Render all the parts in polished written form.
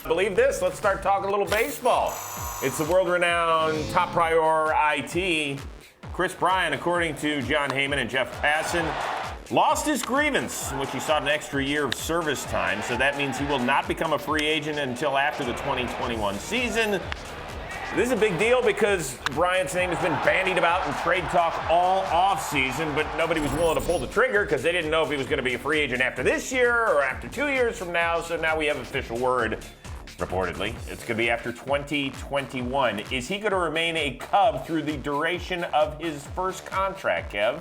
Believe this, let's start talking a little baseball. It's the world-renowned top priority, Chris Bryant, according to John Heyman and Jeff Passan, lost his grievance, in which he sought an extra year of service time. So that means he will not become a free agent until after the 2021 season. This is a big deal because Bryant's name has been bandied about in trade talk all offseason, but nobody was willing to pull the trigger because they didn't know if he was going to be a free agent after this year or after 2 years from now. So now we have official word, reportedly. It's going to be after 2021. Is he going to remain a Cub through the duration of his first contract, Kev?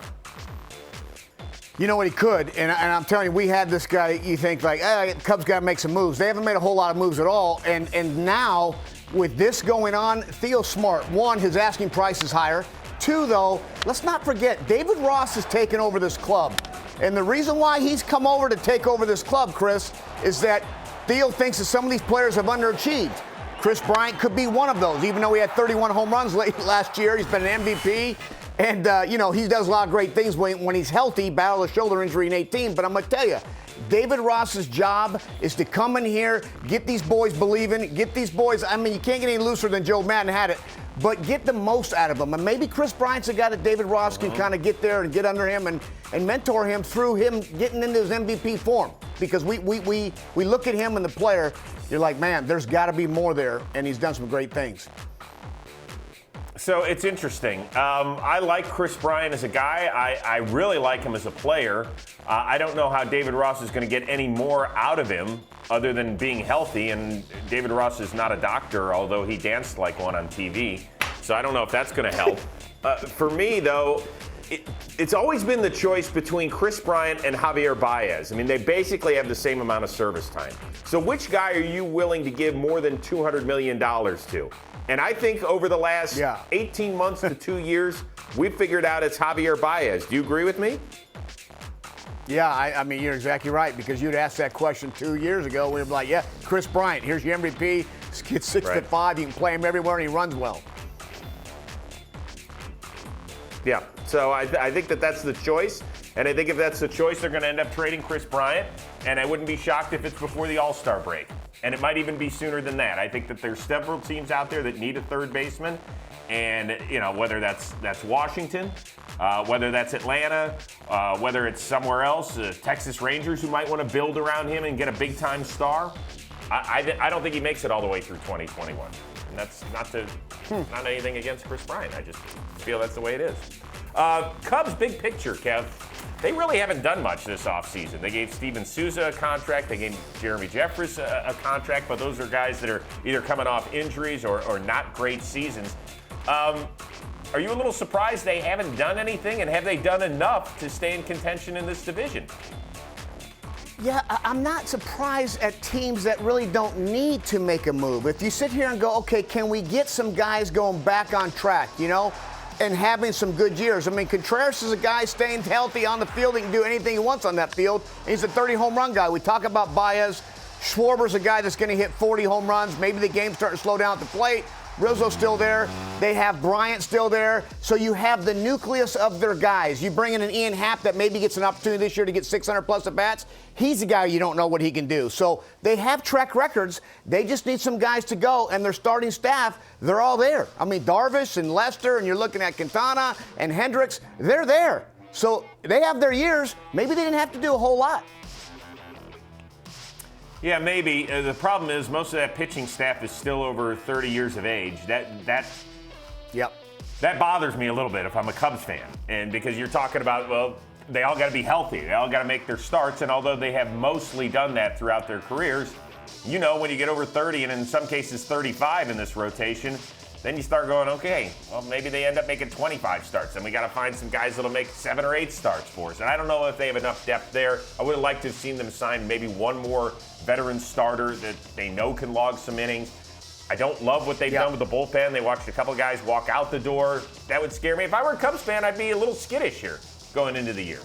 You know what, he could, and I'm telling you, we had this guy, you think like, Cubs got to make some moves. They haven't made a whole lot of moves at all, and now with this going on, Theo's smart. One, his asking price is higher. Two, though, let's not forget, David Ross has taken over this club, and the reason why he's come over to take over this club, Chris, is that Theo thinks that some of these players have underachieved. Chris Bryant could be one of those, even though he had 31 home runs last year. He's been an MVP. And, he does a lot of great things when he's healthy, battle a shoulder injury in 18. But I'm going to tell you, David Ross's job is to come in here, get these boys believing, get these boys, you can't get any looser than Joe Madden had it, but get the most out of them. And maybe Chris Bryant's a guy that David Ross can kind of get there and get under him and mentor him through him getting into his MVP form. Because we look at him and the player, you're like, man, there's got to be more there, and he's done some great things. So it's interesting. I like Chris Bryant as a guy. I really like him as a player. I don't know how David Ross is going to get any more out of him other than being healthy. And David Ross is not a doctor, although he danced like one on TV. So I don't know if that's going to help. For me, though, it's always been the choice between Chris Bryant and Javier Baez. They basically have the same amount of service time. So which guy are you willing to give more than $200 million to? And I think over the last 18 months to 2 years, we've figured out it's Javier Baez. Do you agree with me? Yeah, you're exactly right, because you'd asked that question 2 years ago. We'd be like, yeah, Chris Bryant, here's your MVP. This kid's 6'5", you can play him everywhere, and he runs well. Yeah, so I think that's the choice. And I think if that's the choice, they're going to end up trading Chris Bryant. And I wouldn't be shocked if it's before the All-Star break. And it might even be sooner than that. I think that there's several teams out there that need a third baseman. And, whether that's Washington, whether that's Atlanta, whether it's somewhere else, Texas Rangers who might want to build around him and get a big-time star. I don't think he makes it all the way through 2021. And that's not anything against Chris Bryant. I just feel that's the way it is. Cubs, big picture, Kev. They really haven't done much this offseason. They gave Steven Souza a contract. They gave Jeremy Jeffress a contract, but those are guys that are either coming off injuries or not great seasons. Are you a little surprised they haven't done anything, and have they done enough to stay in contention in this division? Yeah, I'm not surprised at teams that really don't need to make a move. If you sit here and go, okay, can we get some guys going back on track, and having some good years? Contreras is a guy staying healthy on the field. He can do anything he wants on that field. He's a 30-home run guy. We talk about Baez. Schwarber's a guy that's going to hit 40 home runs. Maybe the game's starting to slow down at the plate. Rizzo's still there. They have Bryant still there. So you have the nucleus of their guys. You bring in an Ian Happ that maybe gets an opportunity this year to get 600-plus at-bats. He's a guy you don't know what he can do. So they have track records. They just need some guys to go, and their starting staff, they're all there. Darvish and Lester, and you're looking at Quintana and Hendricks. They're there. So they have their years. Maybe they didn't have to do a whole lot. Yeah, maybe. The problem is most of that pitching staff is still over 30 years of age. That bothers me a little bit if I'm a Cubs fan. And because you're talking about, well, they all got to be healthy. They all got to make their starts. And although they have mostly done that throughout their careers, when you get over 30 and in some cases 35 in this rotation, then you start going, okay, well, maybe they end up making 25 starts. And we got to find some guys that'll make 7 or 8 starts for us. And I don't know if they have enough depth there. I would have liked to have seen them sign maybe one more veteran starter that they know can log some innings. I don't love what they've done with the bullpen. They watched a couple guys walk out the door. That would scare me. If I were a Cubs fan, I'd be a little skittish here going into the year.